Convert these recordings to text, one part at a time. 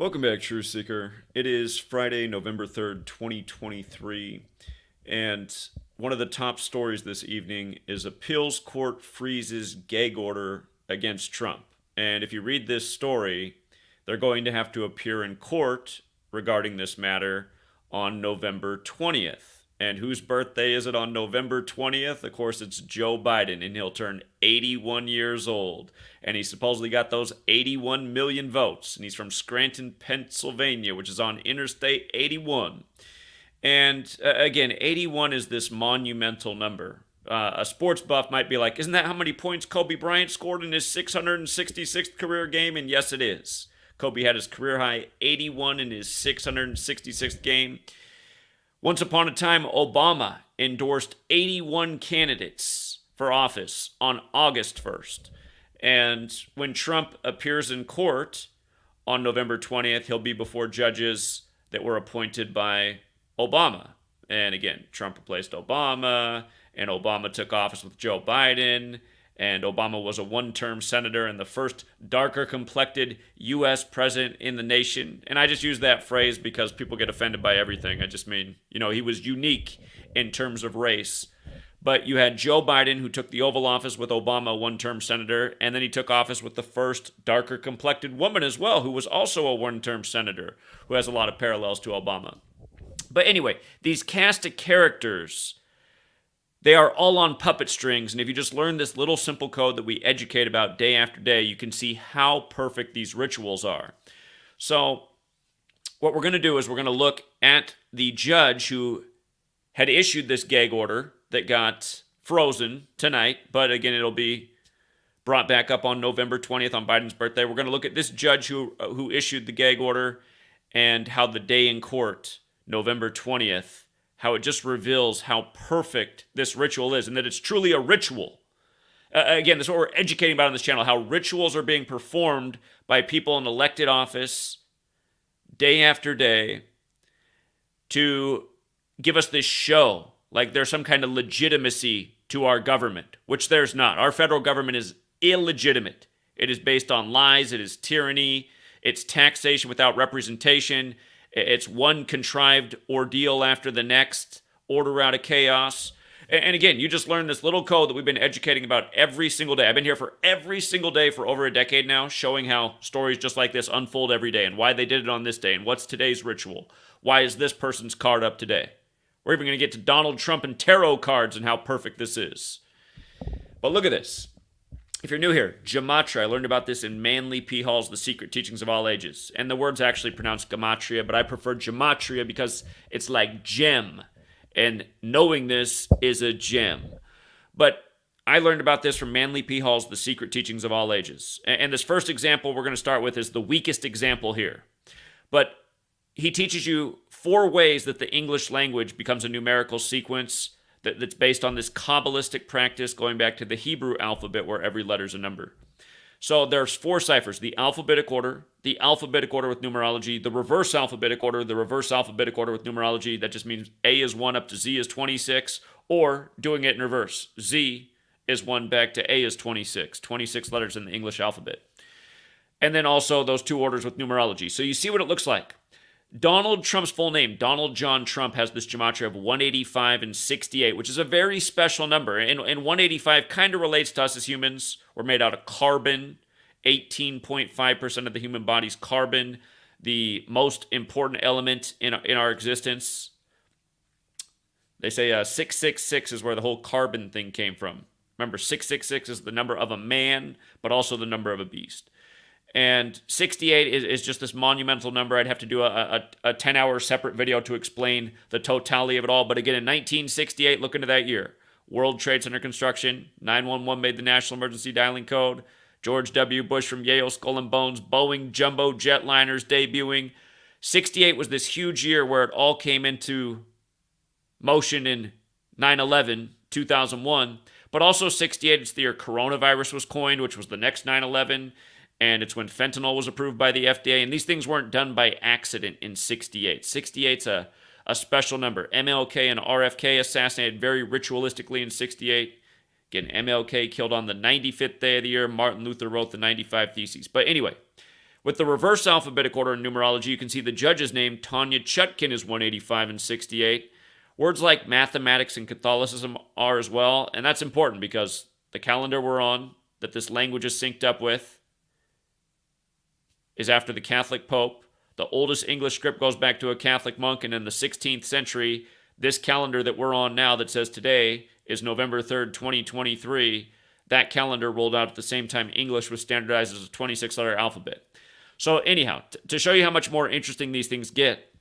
Welcome back, True Seeker. It is Friday, November 3rd, 2023, and one of the top stories this evening is appeals court freezes gag order against Trump. And if you read this story, they're going to have to appear in court regarding this matter on November 20th. And whose birthday is it on November 20th? Of course, it's Joe Biden, and he'll turn 81 years old. And he supposedly got those 81 million votes. And he's from Scranton, Pennsylvania, which is on Interstate 81. And again, 81 is this monumental number. A sports buff might be like, isn't that how many points Kobe Bryant scored in his 666th career game? And yes, it is. Kobe had his career high 81 in his 666th game. Once upon a time, Obama endorsed 81 candidates for office on August 1st. And when Trump appears in court on November 20th, he'll be before judges that were appointed by Obama. And again, Trump replaced Obama, and Obama took office with Joe Biden, and Obama was a one-term senator and the first darker-complected U.S. president in the nation. And I just use that phrase because people get offended by everything. I just mean, he was unique in terms of race. But you had Joe Biden, who took the Oval Office with Obama, one-term senator, and then he took office with the first darker-complected woman as well, who was also a one-term senator, who has a lot of parallels to Obama. But anyway, these cast of characters, they are all on puppet strings, and if you just learn this little simple code that we educate about day after day, you can see how perfect these rituals are. So what we're going to do is we're going to look at the judge who had issued this gag order that got frozen tonight, but again, it'll be brought back up on November 20th on Biden's birthday. We're going to look at this judge who issued the gag order and how the day in court, November 20th, how it just reveals how perfect this ritual is and that it's truly a ritual. Again, this is what we're educating about on this channel, how rituals are being performed by people in elected office day after day to give us this show like there's some kind of legitimacy to our government, which there's not. Our federal government is illegitimate. It is based on lies. It is tyranny. It's taxation without representation. It's one contrived ordeal after the next, order out of chaos. And again, you just learned this little code that we've been educating about every single day. I've been here for every single day for over a decade now, showing how stories just like this unfold every day and why they did it on this day and what's today's ritual. Why is this person's card up today? We're even going to get to Donald Trump and tarot cards and how perfect this is. But look at this. If you're new here, Gematria, I learned about this in Manly P. Hall's The Secret Teachings of All Ages. And the word's actually pronounced Gematria, but I prefer Gematria because it's like gem. And knowing this is a gem. But I learned about this from Manly P. Hall's The Secret Teachings of All Ages. And this first example we're going to start with is the weakest example here. But he teaches you 4 ways that the English language becomes a numerical sequence that's based on this Kabbalistic practice going back to the Hebrew alphabet where every letter is a number. So there's 4 ciphers: the alphabetic order with numerology, the reverse alphabetic order with numerology. That just means A is 1 up to Z is 26, or doing it in reverse. Z is 1 back to A is 26. 26 letters in the English alphabet. And then also those 2 orders with numerology. So you see what it looks like. Donald Trump's full name, Donald John Trump, has this gematria of 185 and 68, which is a very special number. And 185 kind of relates to us as humans. We're made out of carbon. 18.5% of the human body's carbon, the most important element in our existence. They say 666 is where the whole carbon thing came from. Remember, 666 is the number of a man, but also the number of a beast. And 68 is just this monumental number. I'd have to do a 10-hour separate video to explain the totality of it all. But again, in 1968, look into that year. World Trade Center construction, 911 made the national emergency dialing code, George W. Bush from Yale, Skull and Bones, Boeing jumbo jetliners debuting. 68 was this huge year where it all came into motion in 9/11, 2001. But also 68, it's the year coronavirus was coined, which was the next 9/11. And it's when fentanyl was approved by the FDA. And these things weren't done by accident in 68. 68's a special number. MLK and RFK assassinated very ritualistically in 68. Again, MLK killed on the 95th day of the year. Martin Luther wrote the 95 Theses. But anyway, With the reverse alphabetic order in numerology, you can see the judge's name, Tanya Chutkin, is 185 and 68. Words like mathematics and Catholicism are as well, and that's important because the calendar we're on, that this language is synced up with, is after the Catholic Pope. The oldest English script goes back to a Catholic monk, and in the 16th century, this calendar that we're on now that says today is November 3rd, 2023. That calendar rolled out at the same time English was standardized as a 26-letter alphabet. So anyhow, to show you how much more interesting these things get,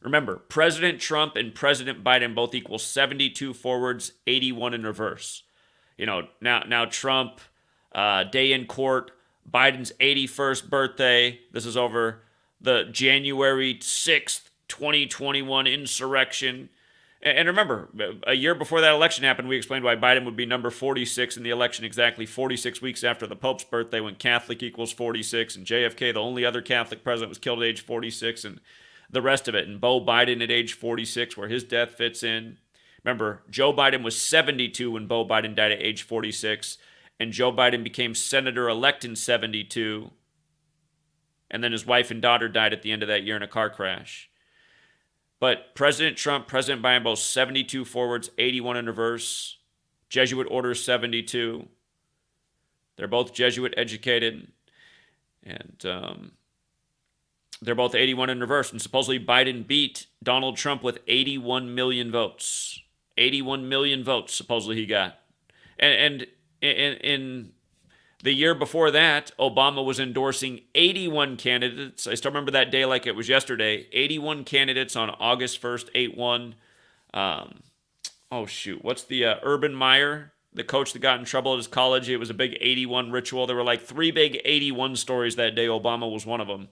remember, President Trump and President Biden both equal 72 forwards, 81 in reverse. You know, now Trump, day in court, Biden's 81st birthday. This is over the January 6th, 2021 insurrection. And remember, a year before that election happened, we explained why Biden would be number 46 in the election exactly 46 weeks after the Pope's birthday, when Catholic equals 46, and JFK, the only other Catholic president, was killed at age 46, and the rest of it. And Beau Biden at age 46, where his death fits in. Remember, Joe Biden was 72 when Beau Biden died at age 46, and Joe Biden became senator-elect in 72, and then his wife and daughter died at the end of that year in a car crash. But President Trump, President Biden, both 72 forwards, 81 in reverse. Jesuit order 72. They're both Jesuit educated. And they're both 81 in reverse. And supposedly Biden beat Donald Trump with 81 million votes. 81 million votes, supposedly he got. And in the year before that, Obama was endorsing 81 candidates. I still remember that day like it was yesterday. 81 candidates on August 1st, 8-1. What's the Urban Meyer, the coach that got in trouble at his college? It was a big 81 ritual. There were like 3 big 81 stories that day. Obama was one of them.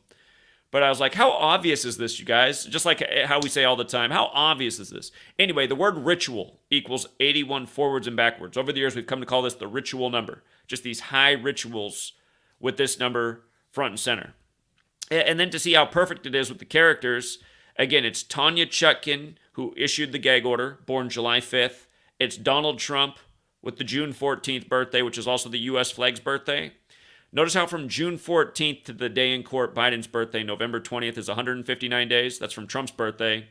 But I was like, how obvious is this, you guys? Just like how we say all the time, how obvious is this? Anyway, the word ritual equals 81 forwards and backwards. Over the years, we've come to call this the ritual number. Just these high rituals with this number front and center. And then to see how perfect it is with the characters, again, it's Tanya Chutkin, who issued the gag order, born July 5th. It's Donald Trump with the June 14th birthday, which is also the U.S. flag's birthday. Notice how from June 14th to the day in court, Biden's birthday, November 20th, is 159 days. That's from Trump's birthday.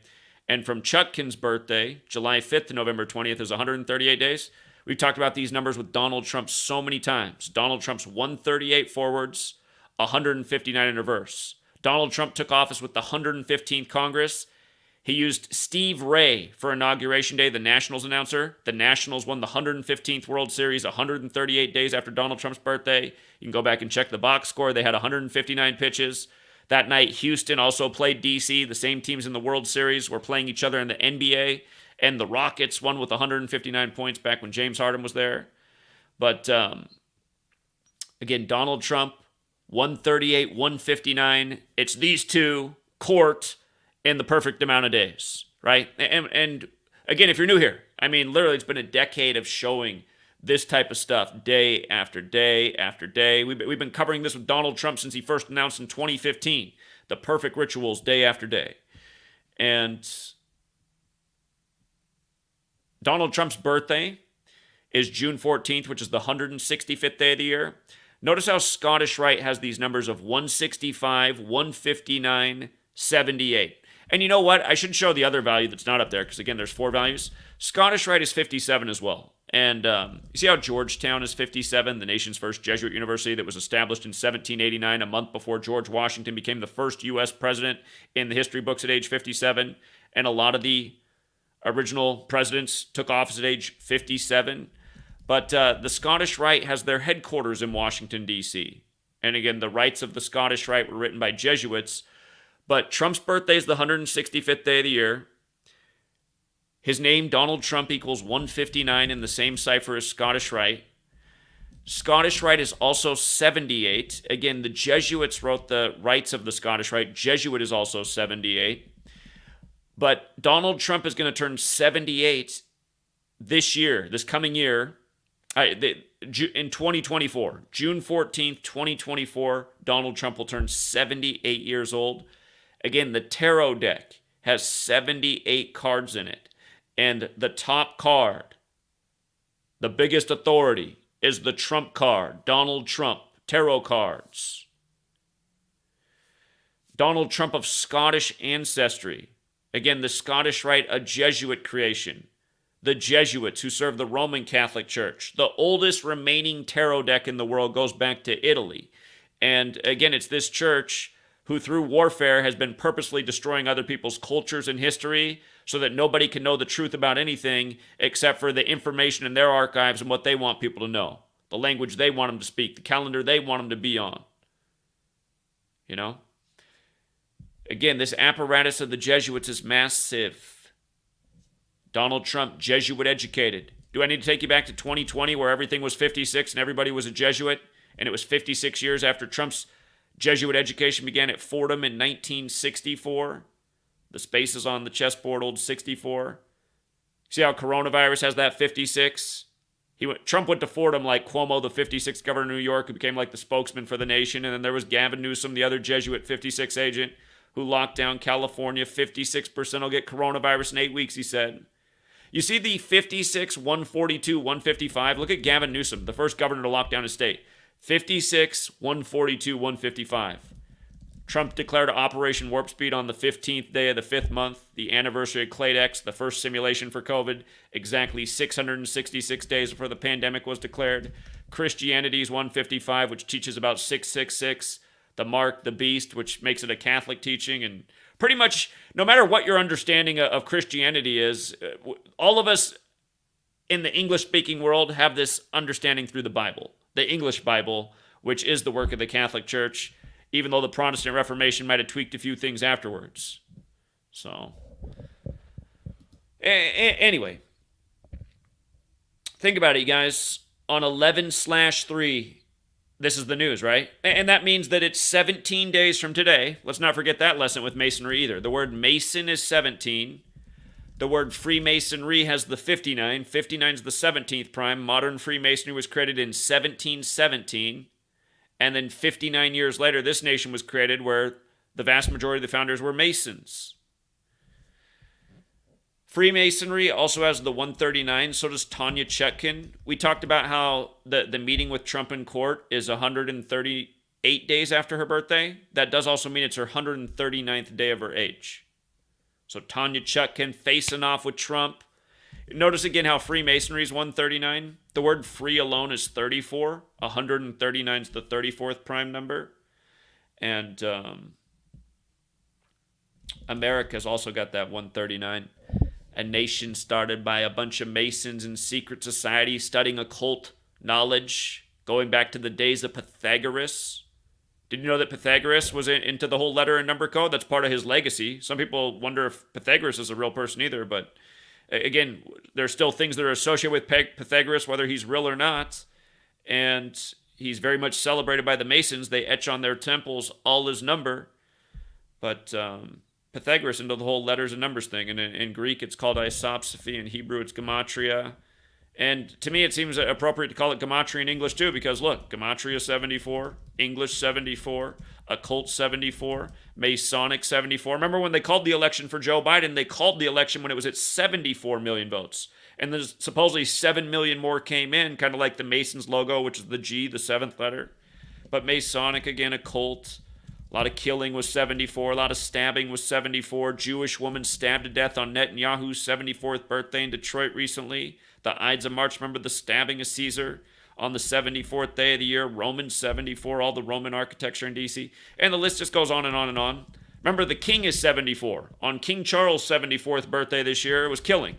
And from Chutkin's birthday, July 5th to November 20th, is 138 days. We've talked about these numbers with Donald Trump so many times. Donald Trump's 138 forwards, 159 in reverse. Donald Trump took office with the 115th Congress. He used Steve Ray for Inauguration Day, the Nationals announcer. The Nationals won the 115th World Series 138 days after Donald Trump's birthday. You can go back and check the box score. They had 159 pitches. That night, Houston also played D.C. The same teams in the World Series were playing each other in the NBA. And the Rockets won with 159 points back when James Harden was there. But, again, Donald Trump, 138, 159. It's these two, court, in the perfect amount of days, right? And again, if you're new here, I mean, literally, it's been a decade of showing this type of stuff day after day after day. We've been covering this with Donald Trump since he first announced in 2015, the perfect rituals day after day. And Donald Trump's birthday is June 14th, which is the 165th day of the year. Notice how Scottish Rite has these numbers of 165, 159, 78. And you know what? I should show the other value that's not up there because, again, there's 4 values. Scottish Rite is 57 as well. And you see how Georgetown is 57, the nation's first Jesuit university that was established in 1789, a month before George Washington became the first U.S. president in the history books at age 57. And a lot of the original presidents took office at age 57. But the Scottish Rite has their headquarters in Washington, D.C. And again, the rites of the Scottish Rite were written by Jesuits. But Trump's birthday is the 165th day of the year. His name, Donald Trump, equals 159 in the same cipher as Scottish Rite. Scottish Rite is also 78. Again, the Jesuits wrote the rites of the Scottish Rite. Jesuit is also 78. But Donald Trump is going to turn 78 this year, this coming year, in 2024. June 14th, 2024, Donald Trump will turn 78 years old. Again, the tarot deck has 78 cards in it. And the top card, the biggest authority, is the Trump card, Donald Trump, tarot cards. Donald Trump of Scottish ancestry. Again, the Scottish Rite, a Jesuit creation. The Jesuits who served the Roman Catholic Church. The oldest remaining tarot deck in the world goes back to Italy. And again, it's this church who through warfare has been purposely destroying other people's cultures and history so that nobody can know the truth about anything except for the information in their archives and what they want people to know. The language they want them to speak, the calendar they want them to be on. You know? Again, this apparatus of the Jesuits is massive. Donald Trump, Jesuit educated. Do I need to take you back to 2020 where everything was 56 and everybody was a Jesuit? And it was 56 years after Trump's Jesuit education began at Fordham in 1964. The spaces on the chessboard, old 64. See how coronavirus has that 56? Trump went to Fordham like Cuomo, the 56th governor of New York, who became like the spokesman for the nation. And then there was Gavin Newsom, the other Jesuit 56 agent, who locked down California. 56% will get coronavirus in 8 weeks, he said. You see the 56, 142, 155? Look at Gavin Newsom, the first governor to lock down his state. 56, 142, 155. Trump declared Operation Warp Speed on the 15th day of the 5th month, the anniversary of Cladex, the first simulation for COVID, exactly 666 days before the pandemic was declared. Christianity's 155, which teaches about 666. The Mark, the Beast, which makes it a Catholic teaching. And pretty much, no matter what your understanding of Christianity is, all of us in the English-speaking world have this understanding through the Bible. The English Bible, which is the work of the Catholic Church, even though the Protestant Reformation might have tweaked a few things afterwards. So, anyway, think about it, you guys. On 11/3, this is the news, right? And that means that it's 17 days from today. Let's not forget that lesson with Masonry either. The word Mason is 17. The word Freemasonry has the 59. 59 is the 17th prime. Modern Freemasonry was created in 1717. And then 59 years later, this nation was created where the vast majority of the founders were Masons. Freemasonry also has the 139, so does Tanya Chutkin. We talked about how the meeting with Trump in court is 138 days after her birthday. That does also mean it's her 139th day of her age. So Tanya Chutkin facing off with Trump. Notice again how Freemasonry is 139. The word free alone is 34. 139 is the 34th prime number. And America's also got that 139. A nation started by a bunch of Masons in secret society studying occult knowledge, going back to the days of Pythagoras. Did you know that Pythagoras was into the whole letter and number code? That's part of his legacy. Some people wonder if Pythagoras is a real person either, but again, there's still things that are associated with Pythagoras, whether he's real or not, and he's very much celebrated by the Masons. They etch on their temples all his number, but Pythagoras into the whole letters and numbers thing, and in Greek it's called isopsephy, in Hebrew it's gematria. And to me, it seems appropriate to call it gematria in English too, because look, gematria 74, English 74, occult 74, Masonic 74. Remember when they called the election for Joe Biden, they called the election when it was at 74 million votes. And there's supposedly 7 million more came in, kind of like the Masons logo, which is the G, the seventh letter. But Masonic, again, occult. A lot of killing was 74. A lot of stabbing was 74. Jewish woman stabbed to death on Netanyahu's 74th birthday in Detroit recently. The Ides of March, remember the stabbing of Caesar on the 74th day of the year. Romans 74, all the Roman architecture in D.C. And the list just goes on and on and on. Remember, the king is 74. On King Charles' 74th birthday this year, it was killing.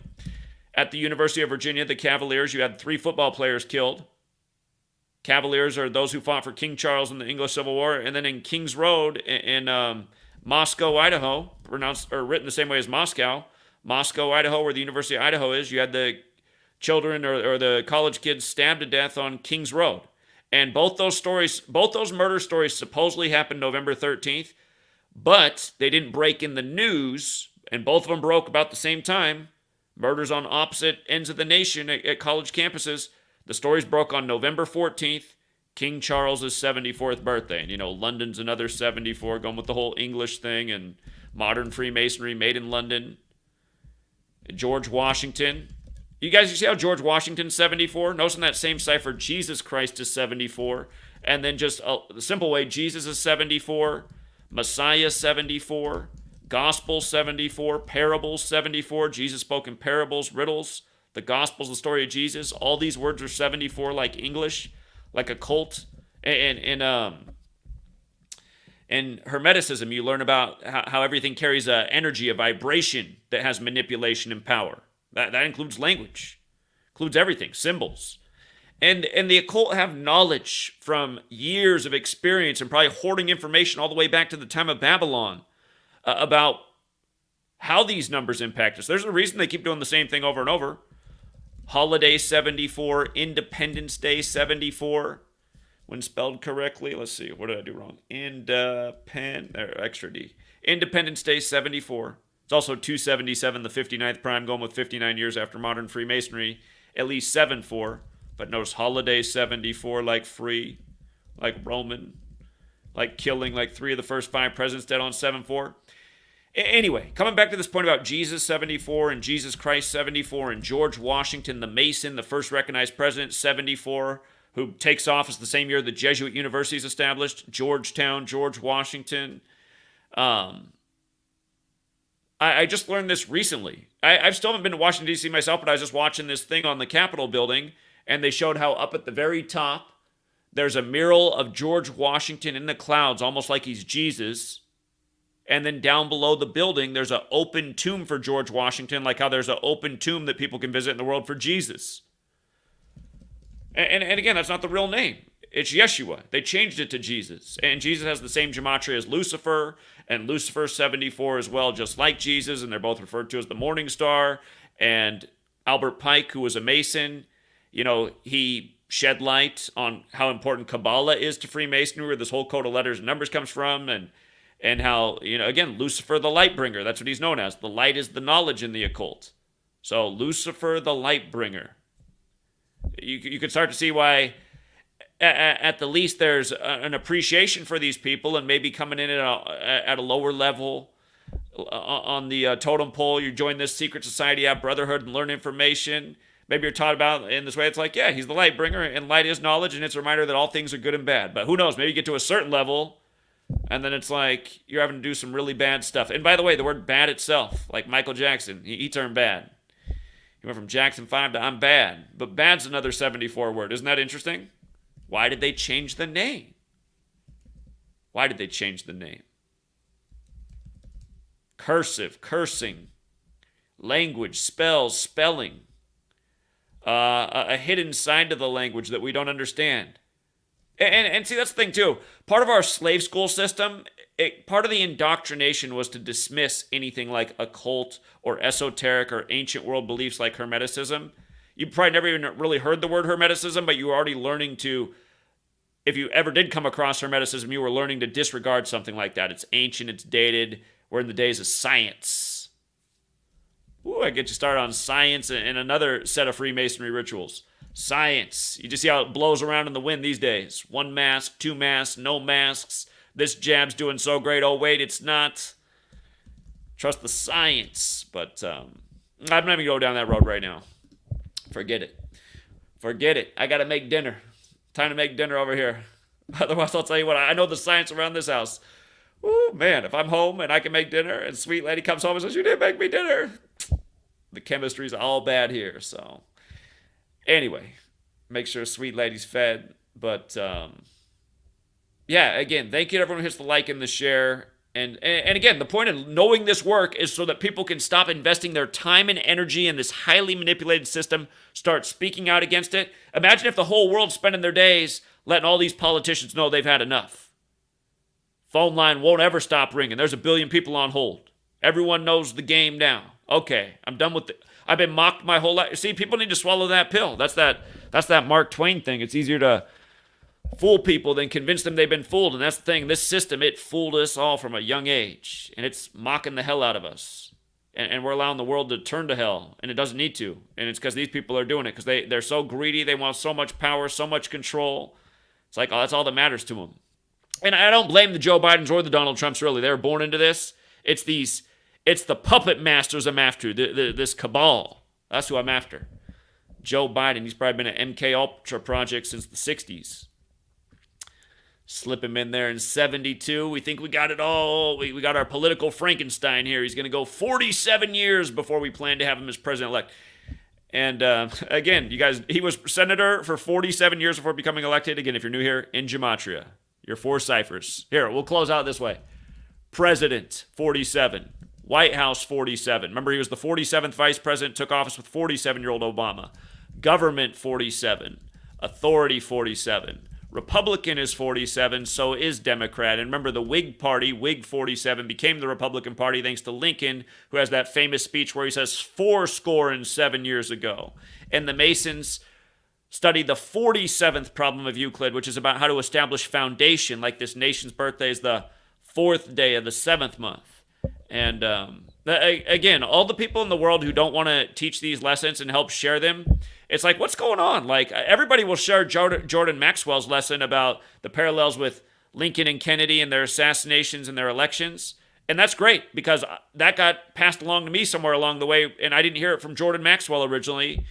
At the University of Virginia, the Cavaliers, you had 3 football players killed. Cavaliers are those who fought for King Charles in the English Civil War. And then in Kings Road in Moscow, Idaho, pronounced or written the same way as Moscow, Idaho, where the University of Idaho is, you had the children or the college kids stabbed to death on Kings Road. And both those murder stories supposedly happened November 13th, but they didn't break in the news, and both of them broke about the same time. Murders on opposite ends of the nation at college campuses. The stories broke on November 14th, King Charles' 74th birthday. And, you know, London's another 74, going with the whole English thing, and modern Freemasonry made in London. George Washington. You guys, you see how George Washington's 74? Notice in that same cipher, Jesus Christ is 74. And then just the simple way, Jesus is 74. Messiah 74, Gospel 74, Parables 74. Jesus spoke in parables, riddles. The Gospel's the story of Jesus. All these words are 74, like English, like occult. And Hermeticism, you learn about how everything carries a energy, a vibration that has manipulation and power. That includes language, includes everything, symbols. And the occult have knowledge from years of experience and probably hoarding information all the way back to the time of Babylon about how these numbers impact us. There's a reason they keep doing the same thing over and over. Holiday 74, Independence Day 74. When spelled correctly, let's see, what did I do wrong? Extra D. Independence Day 74. It's also 277, the 59th prime, going with 59 years after modern Freemasonry, at least 7-4. But notice holiday 74, like free, like Roman, like killing, like 3 of the first 5 presidents dead on 7-4. Anyway, coming back to this point about Jesus 74 and Jesus Christ 74 and George Washington, the Mason, the first recognized president 74, who takes office the same year the Jesuit University is established, Georgetown, George Washington. I just learned this recently. I still haven't been to Washington, D.C. myself, but I was just watching this thing on the Capitol building, and they showed how up at the very top, there's a mural of George Washington in the clouds, almost like he's Jesus. And then down below the building, there's an open tomb for George Washington, like how there's an open tomb that people can visit in the world for Jesus. And again, that's not the real name. It's Yeshua. They changed it to Jesus. And Jesus has the same gematria as Lucifer, and Lucifer 74 as well, just like Jesus, and they're both referred to as the Morning Star. And Albert Pike, who was a Mason, he shed light on how important Kabbalah is to Freemasonry, where this whole code of letters and numbers comes from, and how, again, Lucifer the light bringer, that's what he's known as. The light is the knowledge in the occult. So Lucifer the light bringer. You can start to see why, at the least, there's an appreciation for these people, and maybe coming in at a lower level on the totem pole, you join this secret society, have brotherhood, and learn information. Maybe you're taught about in this way. It's like, yeah, he's the light bringer, and light is knowledge, and it's a reminder that all things are good and bad. But who knows? Maybe you get to a certain level, and then it's like you're having to do some really bad stuff. And by the way, the word bad itself, like Michael Jackson, he turned bad. He went from Jackson 5 to I'm bad. But bad's another 74 word. Isn't that interesting? Why did they change the name? Why did they change the name? Cursive, cursing, language, spells, spelling. A hidden side to the language that we don't understand. And see, that's the thing too. Part of our slave school system, part of the indoctrination was to dismiss anything like occult or esoteric or ancient world beliefs like Hermeticism. You probably never even really heard the word Hermeticism, but you were already learning to, if you ever did come across Hermeticism, you were learning to disregard something like that. It's ancient, it's dated, we're in the days of science. Ooh, I get you started on science and another set of Freemasonry rituals. Science. You just see how it blows around in the wind these days. 1 mask, 2 masks, no masks. This jab's doing so great. Oh, wait, it's not. Trust the science. But I'm not even going to go down that road right now. Forget it. Forget it. I got to make dinner. Time to make dinner over here. Otherwise, I'll tell you what, I know the science around this house. Ooh, man, if I'm home and I can make dinner and sweet lady comes home and says, you didn't make me dinner. The chemistry's all bad here, so... Anyway, make sure sweet lady's fed. But, yeah, again, thank you to everyone who hits the like and the share. And again, the point of knowing this work is so that people can stop investing their time and energy in this highly manipulated system, start speaking out against it. Imagine if the whole world's spending their days letting all these politicians know they've had enough. Phone line won't ever stop ringing. There's 1 billion people on hold. Everyone knows the game now. Okay, I'm done with it. I've been mocked my whole life. See, people need to swallow that pill. That's that Mark Twain thing. It's easier to fool people than convince them they've been fooled. And that's the thing. This system, it fooled us all from a young age. And it's mocking the hell out of us. And we're allowing the world to turn to hell. And it doesn't need to. And it's because these people are doing it. Because they're so greedy. They want so much power, so much control. It's like, oh, that's all that matters to them. And I don't blame the Joe Bidens or the Donald Trumps, really. They were born into this. It's the puppet masters I'm after, this cabal. That's who I'm after. Joe Biden, he's probably been an MK Ultra project since the 60s. Slip him in there in 72. We think we got it all. We got our political Frankenstein here. He's going to go 47 years before we plan to have him as president-elect. And again, you guys, he was senator for 47 years before becoming elected. Again, if you're new here, in Gematria, your 4 ciphers. Here, we'll close out this way. President, 47. White House, 47. Remember, he was the 47th vice president, took office with 47-year-old Obama. Government, 47. Authority, 47. Republican is 47, so is Democrat. And remember, the Whig Party, Whig 47, became the Republican Party thanks to Lincoln, who has that famous speech where he says 47 years ago. And the Masons studied the 47th problem of Euclid, which is about how to establish foundation, like this nation's birthday is the 4th day of the 7th month. And again, all the people in the world who don't want to teach these lessons and help share them, it's like, what's going on? Like, everybody will share Jordan Maxwell's lesson about the parallels with Lincoln and Kennedy and their assassinations and their elections. And that's great, because that got passed along to me somewhere along the way, and I didn't hear it from Jordan Maxwell originally.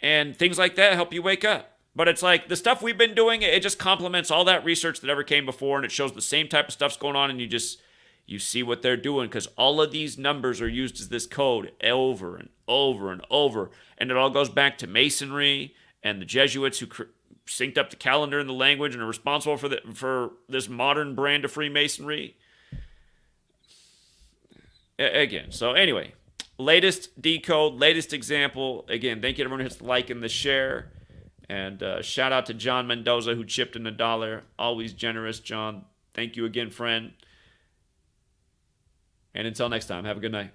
And things like that help you wake up. But it's like, the stuff we've been doing, it just complements all that research that ever came before, and it shows the same type of stuff's going on, and you see what they're doing, because all of these numbers are used as this code over and over and over. And it all goes back to Masonry and the Jesuits who synced up the calendar and the language and are responsible for this modern brand of Freemasonry. Again, so anyway, latest decode, latest example. Again, thank you to everyone who hits the like and the share. And shout out to John Mendoza, who chipped in $1. Always generous, John. Thank you again, friend. And until next time, have a good night.